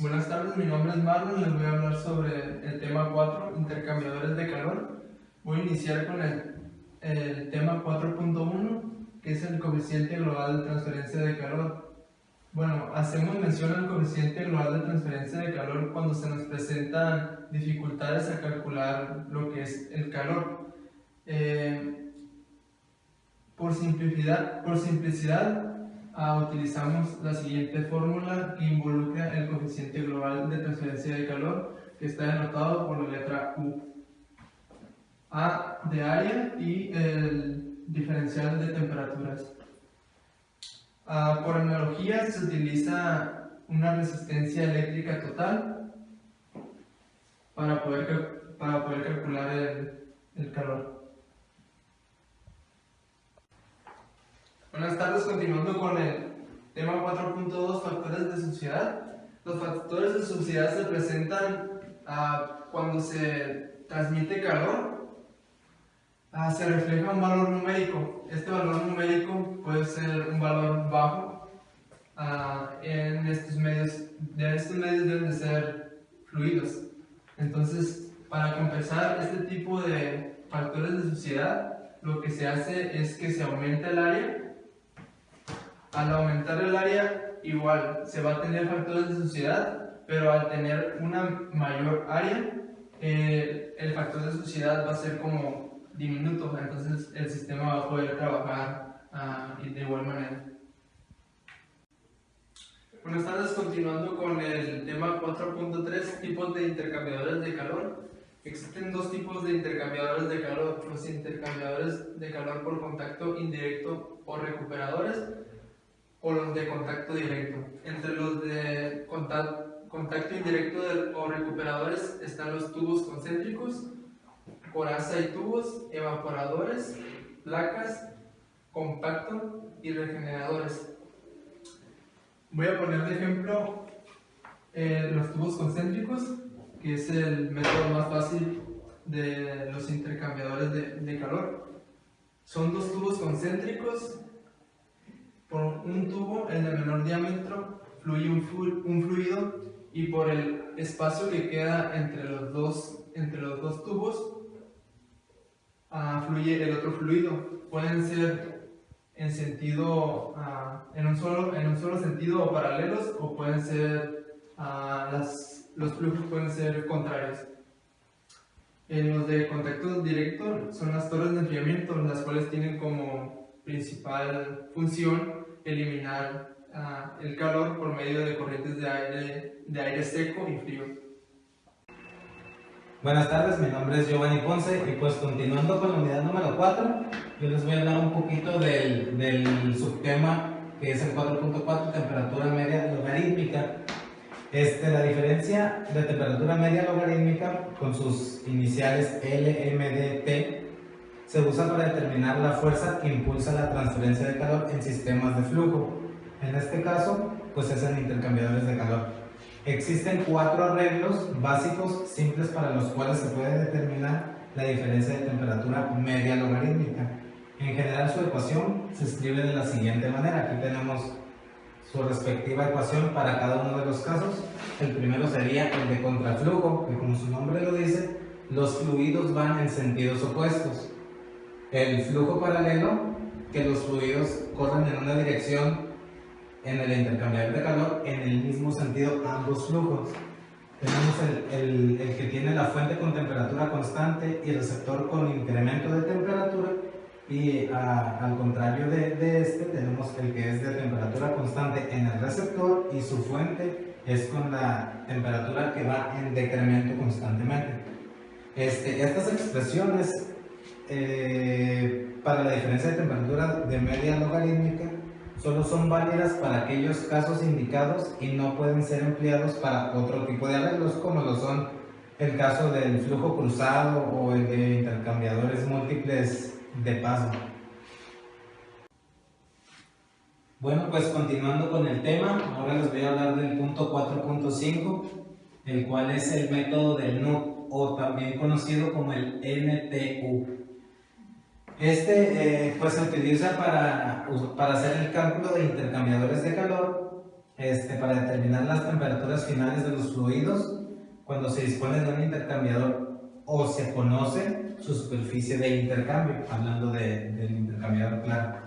Buenas tardes, mi nombre es Marlon, les voy a hablar sobre el tema 4, intercambiadores de calor. Voy a iniciar con el tema 4.1, que es el coeficiente global de transferencia de calor. Bueno, hacemos mención al coeficiente global de transferencia de calor cuando se nos presentan dificultades a calcular lo que es el calor. Por simplicidad, utilizamos la siguiente fórmula que involucra el coeficiente global de transferencia de calor, que está denotado por la letra U. A de área y el diferencial de temperaturas. Por analogía se utiliza una resistencia eléctrica total para poder calcular el calor. Buenas tardes, continuando con el tema 4.2, factores de suciedad. Los factores de suciedad se presentan cuando se transmite calor, se refleja un valor numérico. Este valor numérico puede ser un valor bajo. En estos medios deben de ser fluidos. Entonces, para compensar este tipo de factores de suciedad, lo que se hace es que se aumenta el área. Al aumentar el área, igual se va a tener factores de suciedad, pero al tener una mayor área, el factor de suciedad va a ser como diminuto, entonces el sistema va a poder trabajar de igual manera. Buenas tardes, continuando con el tema 4.3, tipos de intercambiadores de calor. Existen dos tipos de intercambiadores de calor: los intercambiadores de calor por contacto indirecto o recuperadores, o los de contacto directo. Entre los de contacto indirecto o recuperadores están los tubos concéntricos, coraza y tubos, evaporadores, placas, compacto y regeneradores. Voy a poner de ejemplo los tubos concéntricos, que es el método más fácil de los intercambiadores de calor. Son dos tubos concéntricos. Por un tubo, el de menor diámetro, fluye un fluido, y por el espacio que queda entre los dos tubos, fluye el otro fluido. Pueden ser en un solo sentido o paralelos, o pueden ser los flujos pueden ser contrarios. Los de contacto directo son las torres de enfriamiento, las cuales tienen como principal función eliminar el calor por medio de corrientes de aire seco y frío. Buenas tardes, mi nombre es Giovanni Ponce, y pues continuando con la unidad número 4, yo les voy a hablar un poquito del subtema que es el 4.4, temperatura media logarítmica. La diferencia de temperatura media logarítmica con sus iniciales LMDT se usa para determinar la fuerza que impulsa la transferencia de calor en sistemas de flujo. En este caso, pues es en intercambiadores de calor. Existen 4 arreglos básicos simples para los cuales se puede determinar la diferencia de temperatura media logarítmica. En general, su ecuación se escribe de la siguiente manera. Aquí tenemos su respectiva ecuación para cada uno de los casos. El primero sería el de contraflujo, que como su nombre lo dice, los fluidos van en sentidos opuestos. El flujo paralelo, que los fluidos corren en una dirección en el intercambiador de calor en el mismo sentido ambos flujos. Tenemos el que tiene la fuente con temperatura constante y receptor con incremento de temperatura, y al contrario de este tenemos el que es de temperatura constante en el receptor y su fuente es con la temperatura que va en decremento constantemente. Estas expresiones para la diferencia de temperatura de media logarítmica solo son válidas para aquellos casos indicados y no pueden ser empleados para otro tipo de arreglos, como lo son el caso del flujo cruzado o el de intercambiadores múltiples de paso. Bueno, pues continuando con el tema, ahora les voy a hablar del punto 4.5, el cual es el método del NUT, o también conocido como el NTU. Pues se utiliza para hacer el cálculo de intercambiadores de calor para determinar las temperaturas finales de los fluidos cuando se dispone de un intercambiador o se conoce su superficie de intercambio, hablando del intercambiador, claro.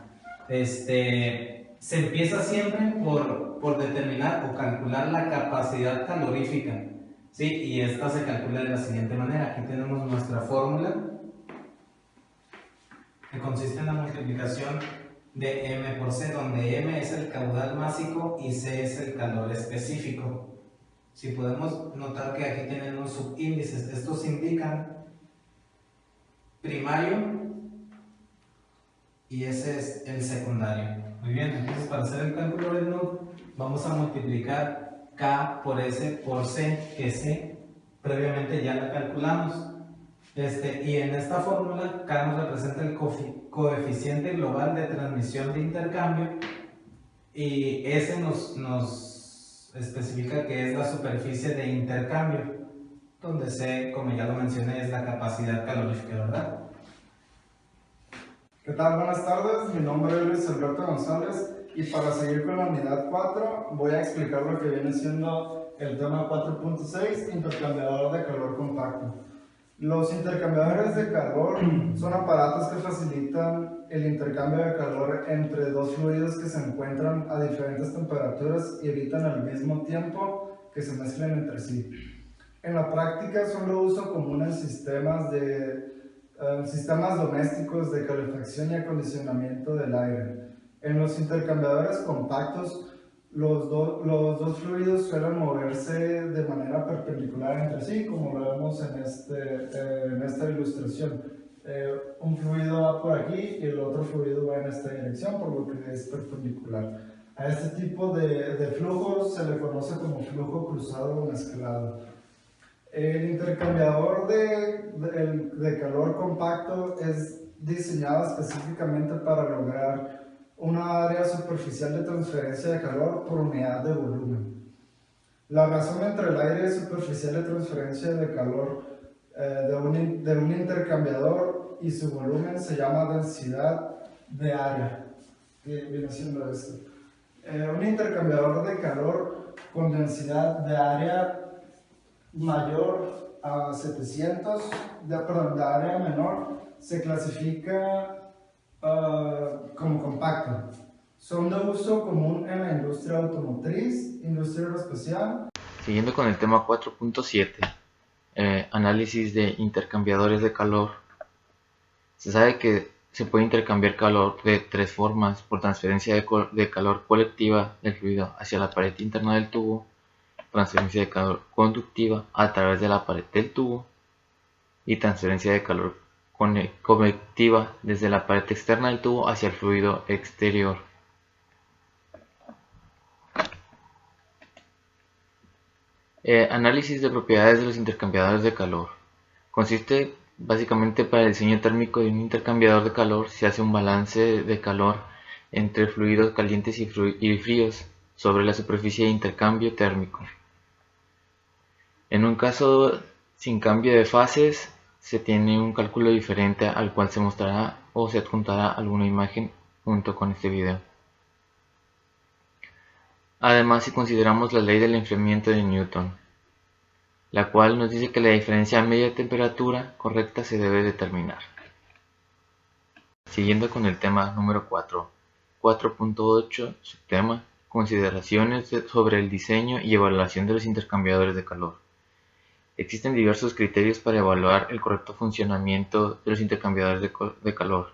Se empieza siempre por determinar o calcular la capacidad calorífica, ¿sí? Y esta se calcula de la siguiente manera. Aquí tenemos nuestra fórmula, que consiste en la multiplicación de M por C, donde M es el caudal másico y C es el calor específico. Si podemos notar que aquí tienen unos subíndices, estos indican primario y ese es el secundario. Muy bien, entonces para hacer el cálculo del NUT vamos a multiplicar K por S por C, que C previamente ya la calculamos. Y en esta fórmula K nos representa el coeficiente global de transmisión de intercambio y S nos especifica que es la superficie de intercambio, donde C, como ya lo mencioné, es la capacidad calorífica, ¿verdad? ¿Qué tal? Buenas tardes, mi nombre es Luis Alberto González y para seguir con la unidad 4 voy a explicar lo que viene siendo el tema 4.6, intercambiador de calor compacto. Los intercambiadores de calor son aparatos que facilitan el intercambio de calor entre dos fluidos que se encuentran a diferentes temperaturas y evitan al mismo tiempo que se mezclen entre sí. En la práctica son de uso común en sistemas domésticos de calefacción y acondicionamiento del aire. En los intercambiadores compactos, los dos fluidos suelen moverse de manera perpendicular entre sí, como lo vemos en esta ilustración. Un fluido va por aquí y el otro fluido va en esta dirección, por lo que es perpendicular. A este tipo de flujo se le conoce como flujo cruzado o mezclado. El intercambiador de calor compacto es diseñado específicamente para lograr una área superficial de transferencia de calor por unidad de volumen. La razón entre el área superficial de transferencia de calor de un intercambiador y su volumen se llama densidad de área, que viene siendo esto. Un intercambiador de calor con densidad de área mayor a 700, de área menor, se clasifica como compacto. Son de uso común en la industria automotriz, industria aeroespacial. Siguiendo con el tema 4.7, análisis de intercambiadores de calor. Se sabe que se puede intercambiar calor de tres formas: por transferencia de calor colectiva del fluido hacia la pared interna del tubo, transferencia de calor conductiva a través de la pared del tubo y transferencia de calor convectiva desde la pared externa del tubo hacia el fluido exterior. Análisis de propiedades de los intercambiadores de calor. Consiste básicamente para el diseño térmico de un intercambiador de calor. Se hace un balance de calor entre fluidos calientes y fríos sobre la superficie de intercambio térmico. En un caso sin cambio de fases, se tiene un cálculo diferente al cual se mostrará o se adjuntará alguna imagen junto con este video. Además, si consideramos la ley del enfriamiento de Newton, la cual nos dice que la diferencia media de temperatura correcta se debe determinar. Siguiendo con el tema número 4, 4.8, subtema, consideraciones sobre el diseño y evaluación de los intercambiadores de calor. Existen diversos criterios para evaluar el correcto funcionamiento de los intercambiadores de calor.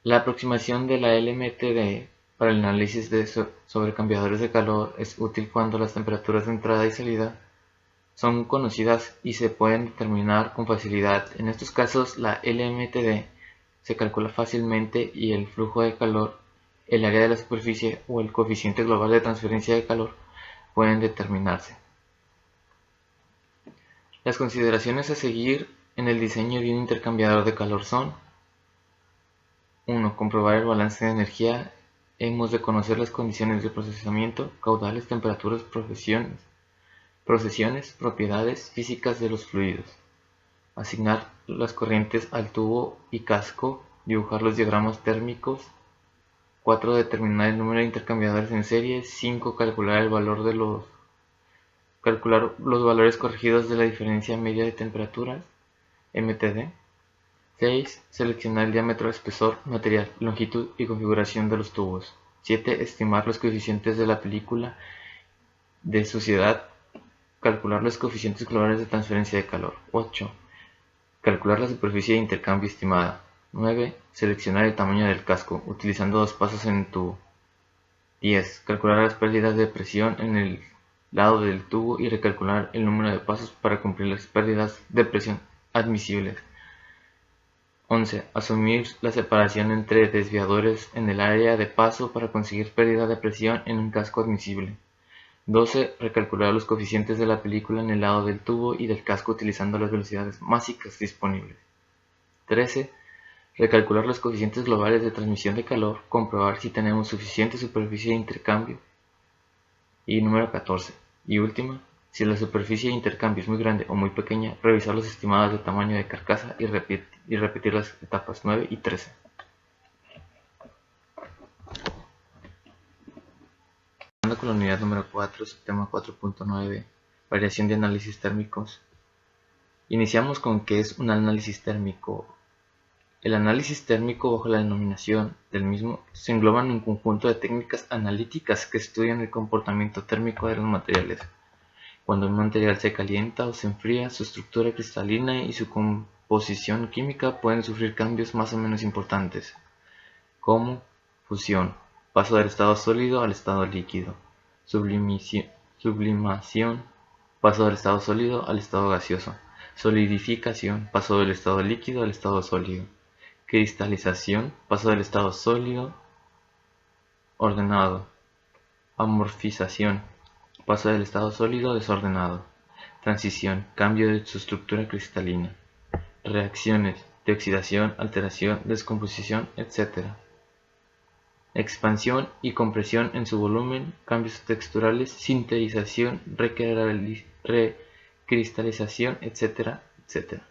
La aproximación de la LMTD para el análisis de sobrecambiadores de calor es útil cuando las temperaturas de entrada y salida son conocidas y se pueden determinar con facilidad. En estos casos, la LMTD se calcula fácilmente y el flujo de calor, el área de la superficie o el coeficiente global de transferencia de calor pueden determinarse. Las consideraciones a seguir en el diseño de un intercambiador de calor son: 1. Comprobar el balance de energía. Hemos de conocer las condiciones de procesamiento, caudales, temperaturas, procesiones, propiedades físicas de los fluidos. Asignar las corrientes al tubo y casco, dibujar los diagramas térmicos 4. Determinar el número de intercambiadores en serie. 5. Calcular los valores corregidos de la diferencia media de temperaturas, MTD. 6. Seleccionar el diámetro, espesor, material, longitud y configuración de los tubos. 7. Estimar los coeficientes de la película de suciedad. Calcular los coeficientes globales de transferencia de calor. 8. Calcular la superficie de intercambio estimada. 9. Seleccionar el tamaño del casco, utilizando 2 pasos en el tubo. 10. Calcular las pérdidas de presión en el lado del tubo y recalcular el número de pasos para cumplir las pérdidas de presión admisibles. 11. Asumir la separación entre desviadores en el área de paso para conseguir pérdida de presión en un casco admisible. 12. Recalcular los coeficientes de la película en el lado del tubo y del casco utilizando las velocidades básicas disponibles. 13. Recalcular los coeficientes globales de transmisión de calor, comprobar si tenemos suficiente superficie de intercambio. Y número 14. Y última, si la superficie de intercambio es muy grande o muy pequeña, revisar los estimados de tamaño de carcasa y repetir las etapas 9 y 13. Con la unidad número 4, subtema 4.9, variación de análisis térmicos. Iniciamos con qué es un análisis térmico. El análisis térmico, bajo la denominación del mismo, se engloba en un conjunto de técnicas analíticas que estudian el comportamiento térmico de los materiales. Cuando un material se calienta o se enfría, su estructura cristalina y su composición química pueden sufrir cambios más o menos importantes, como fusión, paso del estado sólido al estado líquido, sublimación, paso del estado sólido al estado gaseoso, solidificación, paso del estado líquido al estado sólido, cristalización, paso del estado sólido ordenado, amorfización, paso del estado sólido desordenado, transición, cambio de su estructura cristalina, reacciones de oxidación, alteración, descomposición, etc. Expansión y compresión en su volumen, cambios texturales, sintetización, recristalización, etc. etc.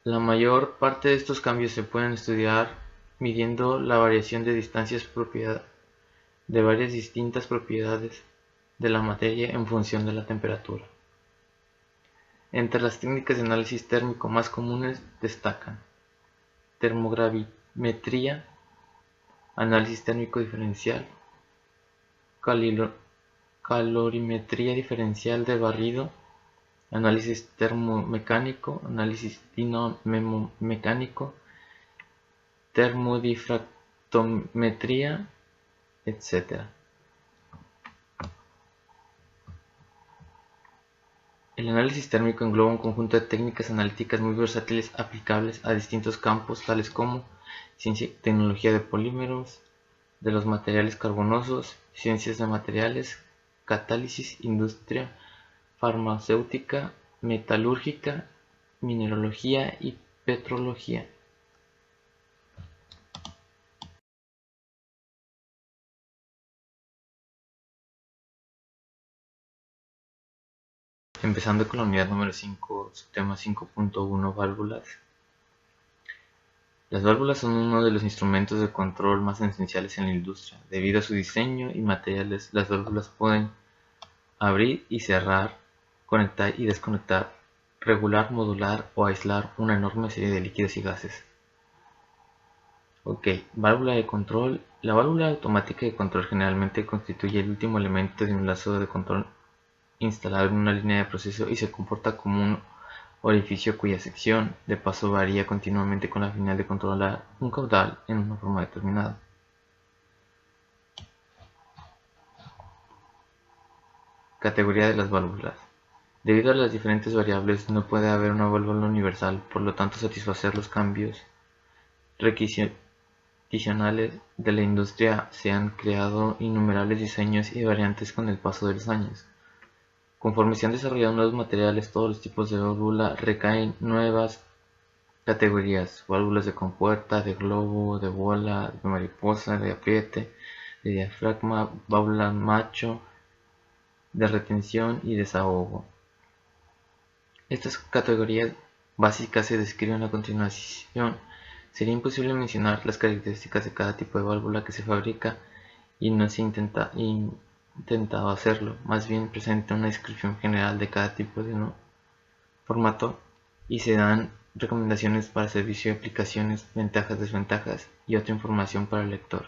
La mayor parte de estos cambios se pueden estudiar midiendo la variación de distancias de varias distintas propiedades de la materia en función de la temperatura. Entre las técnicas de análisis térmico más comunes destacan termogravimetría, análisis térmico diferencial, calorimetría diferencial de barrido, análisis termomecánico, análisis dinomecánico, termodifractometría, etc. El análisis térmico engloba un conjunto de técnicas analíticas muy versátiles aplicables a distintos campos tales como ciencia y tecnología de polímeros, de los materiales carbonosos, ciencias de materiales, catálisis, industria farmacéutica, metalúrgica, mineralogía y petrología. Empezando con la unidad número 5, subtema 5.1, válvulas. Las válvulas son uno de los instrumentos de control más esenciales en la industria. Debido a su diseño y materiales, las válvulas pueden abrir y cerrar, conectar y desconectar, regular, modular o aislar una enorme serie de líquidos y gases. Válvula de control. La válvula automática de control generalmente constituye el último elemento de un lazo de control instalado en una línea de proceso y se comporta como un orificio cuya sección de paso varía continuamente con la finalidad de controlar un caudal en una forma determinada. Categoría de las válvulas. Debido a las diferentes variables, no puede haber una válvula universal, por lo tanto satisfacer los cambios requisicionales de la industria se han creado innumerables diseños y variantes con el paso de los años. Conforme se han desarrollado nuevos materiales, todos los tipos de válvula recaen nuevas categorías: válvulas de compuerta, de globo, de bola, de mariposa, de apriete, de diafragma, válvula macho, de retención y desahogo. Estas categorías básicas se describen a continuación Sería imposible mencionar las características de cada tipo de válvula que se fabrica y no se intentado hacerlo, más bien presenta una descripción general de cada tipo de formato y se dan recomendaciones para servicio de aplicaciones, ventajas, desventajas y otra información para el lector.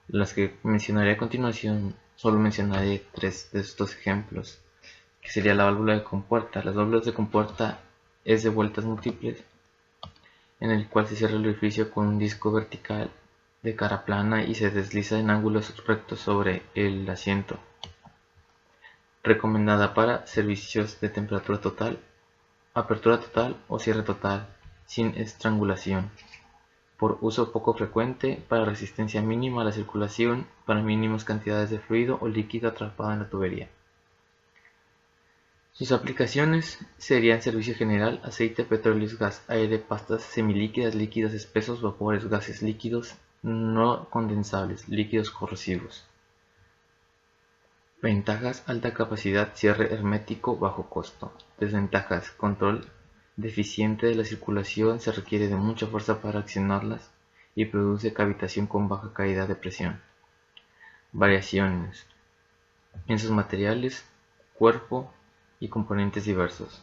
Las que mencionaré a continuación, solo mencionaré 3 de estos ejemplos, que sería la válvula de compuerta. Las válvulas de compuerta es de vueltas múltiples, en el cual se cierra el orificio con un disco vertical de cara plana y se desliza en ángulos rectos sobre el asiento. Recomendada para servicios de temperatura total, apertura total o cierre total, sin estrangulación. Por uso poco frecuente, para resistencia mínima a la circulación, para mínimas cantidades de fluido o líquido atrapado en la tubería. Sus aplicaciones serían servicio general: aceite, petróleos, gas, aire, pastas semilíquidas, líquidos espesos, vapores, gases líquidos no condensables, líquidos corrosivos. Ventajas: alta capacidad, cierre hermético, bajo costo. Desventajas: control deficiente de la circulación, se requiere de mucha fuerza para accionarlas y produce cavitación con baja caída de presión. Variaciones en sus materiales, cuerpo y componentes diversos.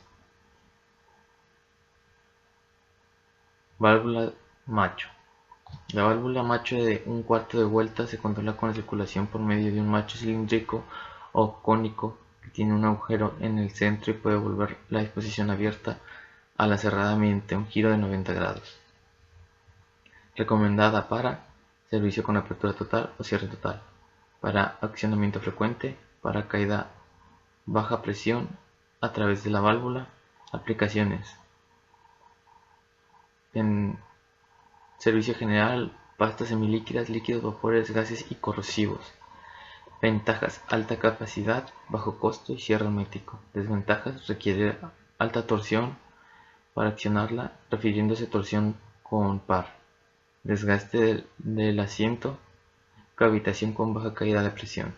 Válvula macho. La válvula macho de un cuarto de vuelta se controla con la circulación por medio de un macho cilíndrico o cónico que tiene un agujero en el centro y puede volver la disposición abierta a la cerrada mediante un giro de 90 grados. Recomendada para servicio con apertura total o cierre total, para accionamiento frecuente, para caída baja presión a través de la válvula. Aplicaciones: en servicio general, pastas semilíquidas, líquidos, vapores, gases y corrosivos. Ventajas: alta capacidad, bajo costo y cierre hermético. Desventajas: requiere alta torsión para accionarla, refiriéndose a torsión con par. Desgaste del asiento, cavitación con baja caída de presión.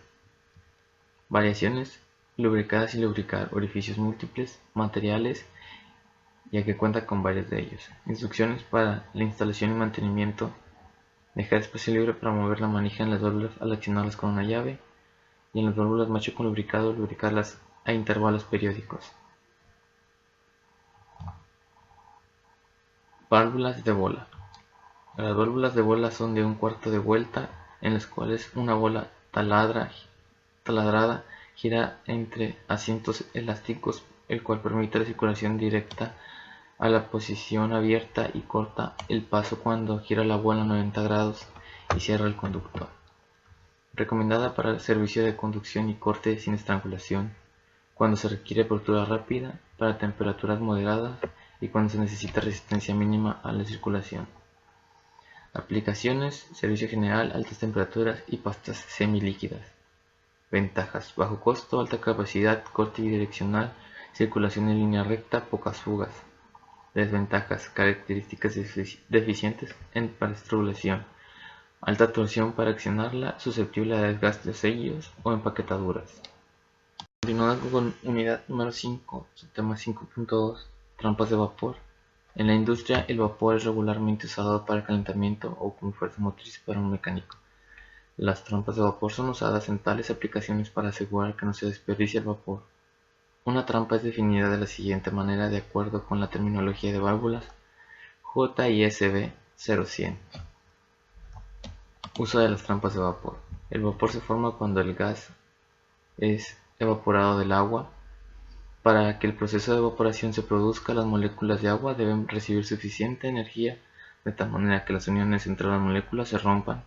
Variaciones: lubricadas y lubricar, orificios múltiples, materiales, ya que cuenta con varios de ellos. Instrucciones para la instalación y mantenimiento: dejar espacio libre para mover la manija en las válvulas al accionarlas con una llave, y en las válvulas macho con lubricado, lubricarlas a intervalos periódicos. Válvulas de bola. Las válvulas de bola son de un cuarto de vuelta, en las cuales una bola taladrada gira entre asientos elásticos, el cual permite la circulación directa a la posición abierta y corta el paso cuando gira la bola 90 grados y cierra el conducto. Recomendada para el servicio de conducción y corte sin estrangulación, cuando se requiere apertura rápida, para temperaturas moderadas y cuando se necesita resistencia mínima a la circulación. Aplicaciones: servicio general, altas temperaturas y pastas semilíquidas. Ventajas: bajo costo, alta capacidad, corte bidireccional, circulación en línea recta, pocas fugas. Desventajas: características deficientes para estrangulación, alta torsión para accionarla, susceptible a desgaste de sellos o empaquetaduras. Continuando con unidad número 5, subtema 5.2, trampas de vapor. En la industria, el vapor es regularmente usado para calentamiento o como fuerza motriz para un mecánico. Las trampas de vapor son usadas en tales aplicaciones para asegurar que no se desperdicie el vapor. Una trampa es definida de la siguiente manera de acuerdo con la terminología de válvulas JISB 0100. Uso de las trampas de vapor. El vapor se forma cuando el gas es evaporado del agua. Para que el proceso de evaporación se produzca, las moléculas de agua deben recibir suficiente energía de tal manera que las uniones entre las moléculas se rompan.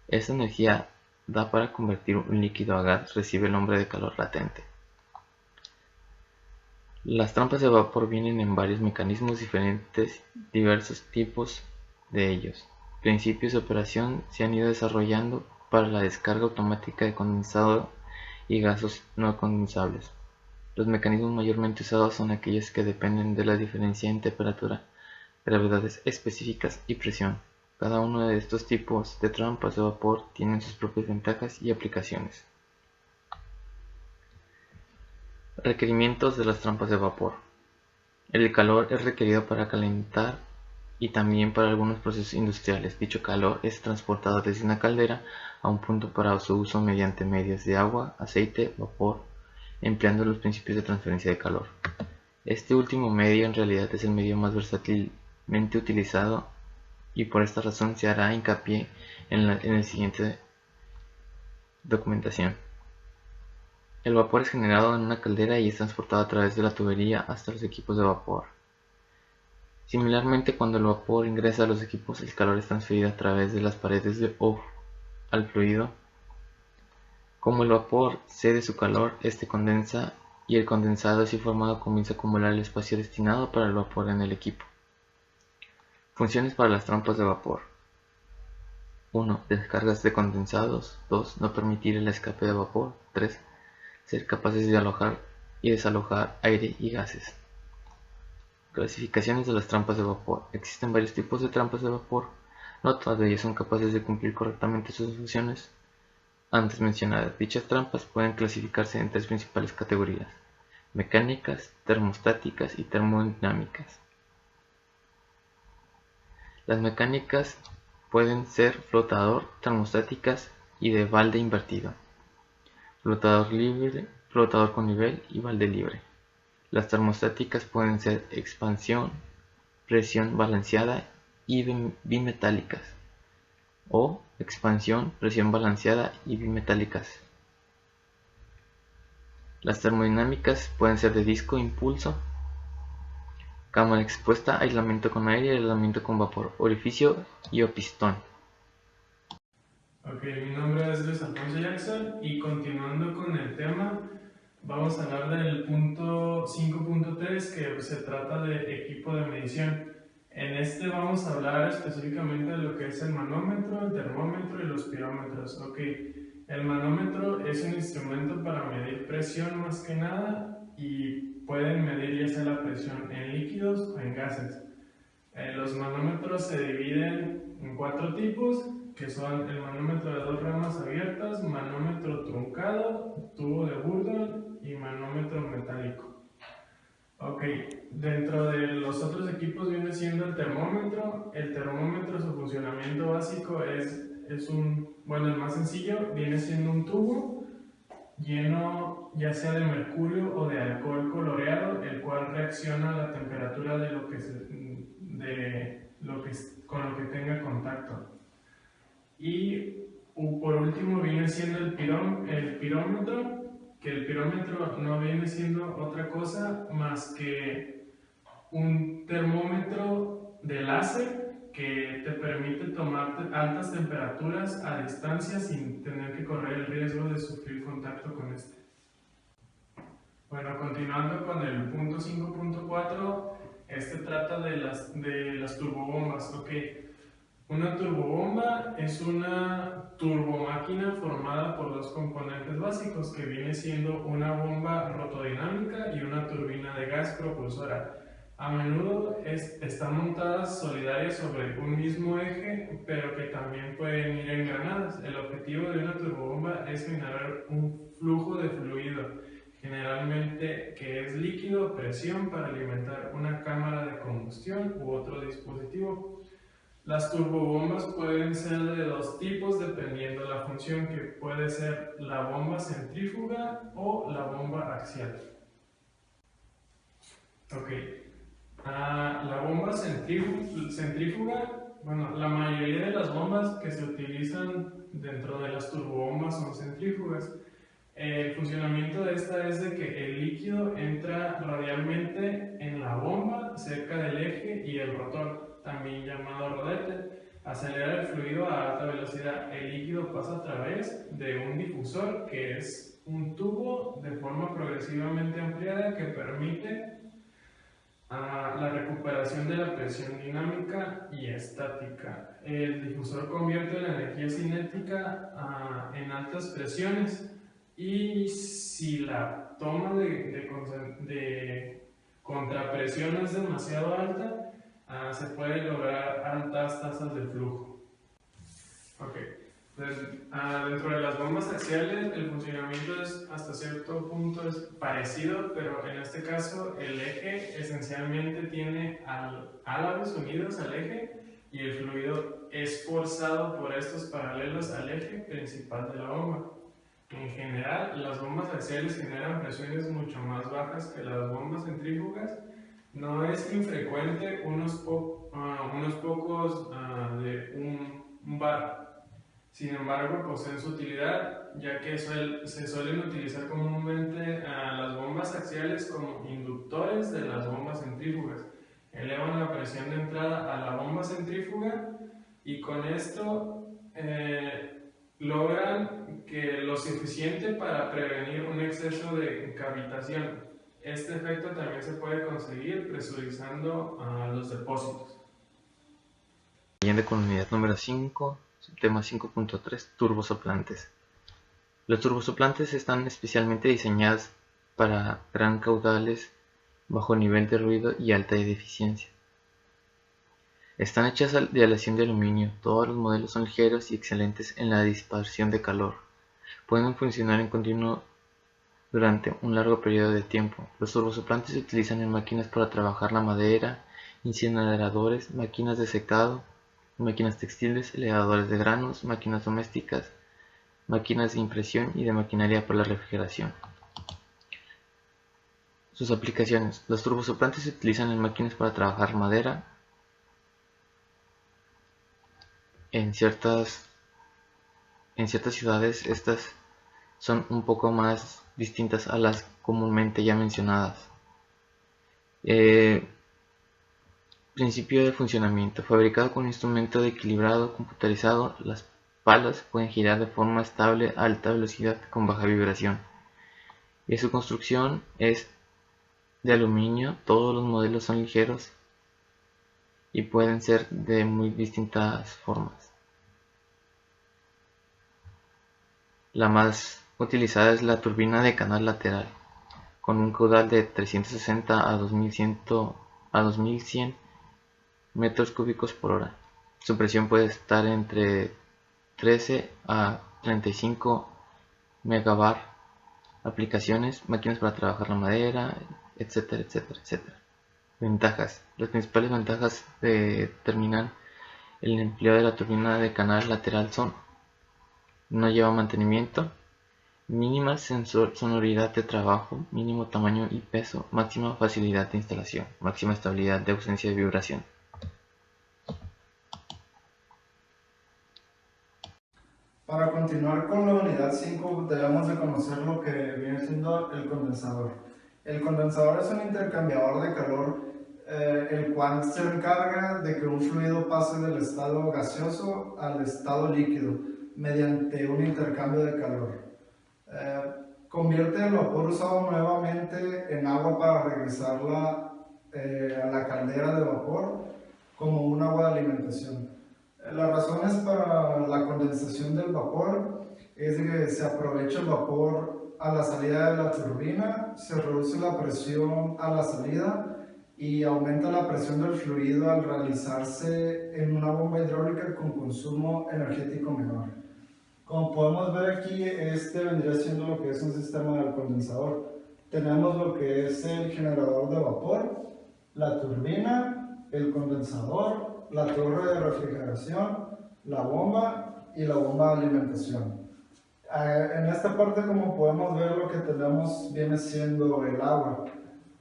Esta energía da para convertir un líquido a gas, recibe el nombre de calor latente. Las trampas de vapor vienen en varios mecanismos diferentes, diversos tipos de ellos. Principios de operación se han ido desarrollando para la descarga automática de condensado y gases no condensables. Los mecanismos mayormente usados son aquellos que dependen de la diferencia en temperatura, gravedades específicas y presión. Cada uno de estos tipos de trampas de vapor tienen sus propias ventajas y aplicaciones. Requerimientos de las trampas de vapor. El calor es requerido para calentar y también para algunos procesos industriales. Dicho calor es transportado desde una caldera a un punto para su uso mediante medios de agua, aceite, vapor, empleando los principios de transferencia de calor. Este último medio en realidad es el medio más versátilmente utilizado y por esta razón se hará hincapié en el siguiente documentación. El vapor es generado en una caldera y es transportado a través de la tubería hasta los equipos de vapor. Similarmente, cuando el vapor ingresa a los equipos, el calor es transferido a través de las paredes al fluido. Como el vapor cede su calor, este condensa y el condensado así formado comienza a acumular el espacio destinado para el vapor en el equipo. Funciones para las trompas de vapor. 1. Descargas de condensados. 2. No permitir el escape de vapor. 3. Ser capaces de alojar y desalojar aire y gases. Clasificaciones de las trampas de vapor. Existen varios tipos de trampas de vapor. No todas de ellas son capaces de cumplir correctamente sus funciones antes mencionadas. Dichas trampas pueden clasificarse en tres principales categorías: mecánicas, termostáticas y termodinámicas. Las mecánicas pueden ser flotador, termostáticas y de balde invertido, flotador libre, flotador con nivel y balde libre. Las termostáticas pueden ser expansión, presión balanceada y bimetálicas, o expansión, presión balanceada y bimetálicas. Las termodinámicas pueden ser de disco, impulso, cámara expuesta, aislamiento con aire y aislamiento con vapor, orificio y o pistón. Ok, mi nombre es Luis Alfonso Jackson y continuando con el tema, vamos a hablar del punto 5.3 que se trata de equipo de medición. En este vamos a hablar específicamente de lo que es el manómetro, el termómetro y los pirómetros. Ok, el manómetro es un instrumento para medir presión más que nada y pueden medir ya sea la presión en líquidos o en gases. Los manómetros se dividen en 4 tipos, que son el manómetro de 2 ramas abiertas, manómetro truncado, tubo de Bourdon y manómetro metálico. Ok, dentro de los otros equipos viene siendo el termómetro. El termómetro, su funcionamiento básico es el más sencillo, viene siendo un tubo lleno ya sea de mercurio o de alcohol coloreado, el cual reacciona a la temperatura de con lo que tenga contacto. Y por último viene siendo el pirómetro, que el pirómetro no viene siendo otra cosa más que un termómetro de láser que te permite tomar altas temperaturas a distancia sin tener que correr el riesgo de sufrir contacto con este. Bueno, continuando con el punto 5.4, este trata de las turbobombas. Ok, una turbobomba es una turbomáquina formada por dos componentes básicos, que viene siendo una bomba rotodinámica y una turbina de gas propulsora. A menudo están montadas solidarias sobre un mismo eje, pero que también pueden ir engranadas. El objetivo de una turbobomba es generar un flujo de fluido, generalmente que es líquido a presión, para alimentar una cámara de combustión u otro dispositivo. Las turbobombas pueden ser de dos tipos dependiendo de la función, que puede ser la bomba centrífuga o la bomba axial. Ok, la bomba centrífuga, bueno, la mayoría de las bombas que se utilizan dentro de las turbobombas son centrífugas. El funcionamiento de esta es de que el líquido entra radialmente en la bomba cerca del eje y el rotor, también llamado rodete, acelera el fluido a alta velocidad. El líquido pasa a través de un difusor, que es un tubo de forma progresivamente ampliada que permite la recuperación de la presión dinámica y estática. El difusor convierte la energía cinética en altas presiones, y si la toma de contrapresión es demasiado alta, se puede lograr altas tasas de flujo. Okay. Dentro de las bombas axiales el funcionamiento es hasta cierto punto es parecido, pero en este caso el eje esencialmente tiene álabes unidos al eje y el fluido es forzado por estos paralelos al eje principal de la bomba. En general, las bombas axiales generan presiones mucho más bajas que las bombas centrífugas. No es infrecuente unos pocos de un bar. Sin embargo, poseen su utilidad, ya que se suelen utilizar comúnmente las bombas axiales como inductores de las bombas centrífugas. Elevan la presión de entrada a la bomba centrífuga y con esto logran que lo suficiente para prevenir un exceso de cavitación. Este efecto también se puede conseguir presurizando los depósitos. Siguiendo con unidad número 5, subtema 5.3, turbosoplantes. Los turbosoplantes están especialmente diseñados para gran caudales, bajo nivel de ruido y alta eficiencia. Están hechas de aleación de aluminio. Todos los modelos son ligeros y excelentes en la dispersión de calor. Pueden funcionar en continuo durante un largo periodo de tiempo. Los turbosoplantes se utilizan en máquinas para trabajar la madera, incineradores, máquinas de secado, máquinas textiles, elevadores de granos, máquinas domésticas, máquinas de impresión y de maquinaria para la refrigeración. Sus aplicaciones. Los turbosoplantes se utilizan en máquinas para trabajar madera. En ciertas ciudades estas son un poco más distintas a las comúnmente ya mencionadas. Principio de funcionamiento. Fabricado con un instrumento de equilibrado computarizado, las palas pueden girar de forma estable a alta velocidad con baja vibración. Y su construcción es de aluminio. Todos los modelos son ligeros y pueden ser de muy distintas formas. La más utilizada es la turbina de canal lateral, con un caudal de 360 a 2100 metros cúbicos por hora. Su presión puede estar entre 13 a 35 megabar. Aplicaciones, máquinas para trabajar la madera, etcétera, etcétera, etcétera. Ventajas. Las principales ventajas determinan el empleo de la turbina de canal lateral son: no lleva mantenimiento, mínima sonoridad de trabajo, mínimo tamaño y peso, máxima facilidad de instalación, máxima estabilidad de ausencia de vibración. Para continuar con la unidad 5 debemos de conocer lo que viene siendo el condensador. El condensador es un intercambiador de calor el cual se encarga de que un fluido pase del estado gaseoso al estado líquido mediante un intercambio de calor. Convierte el vapor usado nuevamente en agua para regresarla a la caldera de vapor como un agua de alimentación. Las razones para la condensación del vapor es que se aprovecha el vapor a la salida de la turbina, se reduce la presión a la salida y aumenta la presión del fluido al realizarse en una bomba hidráulica con consumo energético menor. Como podemos ver aquí, este vendría siendo lo que es un sistema del condensador. Tenemos lo que es el generador de vapor, la turbina, el condensador, la torre de refrigeración, la bomba y la bomba de alimentación. En esta parte, como podemos ver, lo que tenemos viene siendo el agua.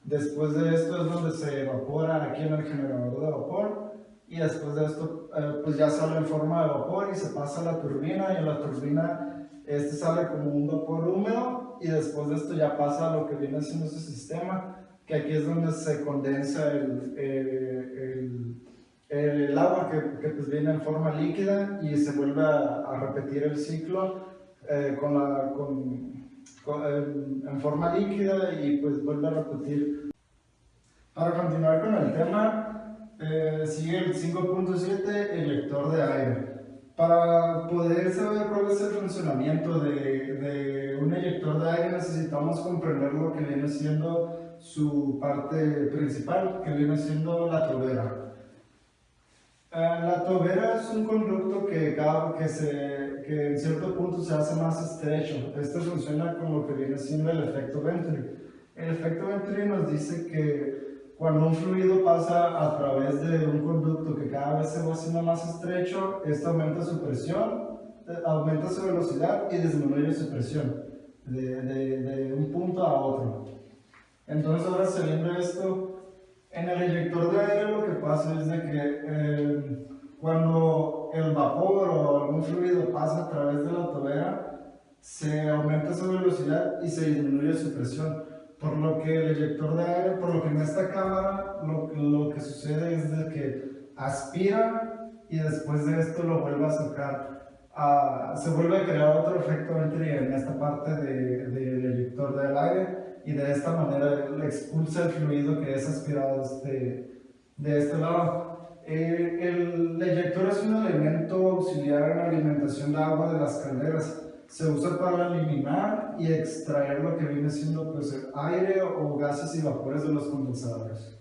Después de esto es donde se evapora aquí en el generador de vapor y después de esto pues ya sale en forma de vapor y se pasa a la turbina, y en la turbina sale como un vapor húmedo y después de esto ya pasa a lo que viene siendo ese sistema, que aquí es donde se condensa el agua que pues viene en forma líquida y se vuelve a repetir el ciclo en forma líquida y pues vuelve a repetir. Para continuar con el tema, sigue el 5.7, eyector de aire. Para poder saber cuál es el funcionamiento de un eyector de aire necesitamos comprender lo que viene siendo su parte principal, que viene siendo la tobera. La tobera es un conducto que que en cierto punto se hace más estrecho. Esto funciona con lo que viene siendo el efecto Venturi. El efecto Venturi nos dice que cuando un fluido pasa a través de un conducto que cada vez se va haciendo más estrecho, esto aumenta su presión, aumenta su velocidad y disminuye su presión de un punto a otro. Entonces ahora saliendo esto, en el inyector de aire lo que pasa es de que cuando el vapor o algún fluido pasa a través de la tobera, se aumenta su velocidad y se disminuye su presión. Por lo que el inyector de aire, por lo que en esta cámara, lo que sucede es de que aspira y después de esto lo vuelve a sacar. Se vuelve a crear otro efecto Venturi en esta parte del eyector del aire y de esta manera le expulsa el fluido que es aspirado de este lado. El eyector es un elemento auxiliar en la alimentación de agua de las calderas. Se usa para eliminar y extraer lo que viene siendo pues, el aire o gases y vapores de los condensadores.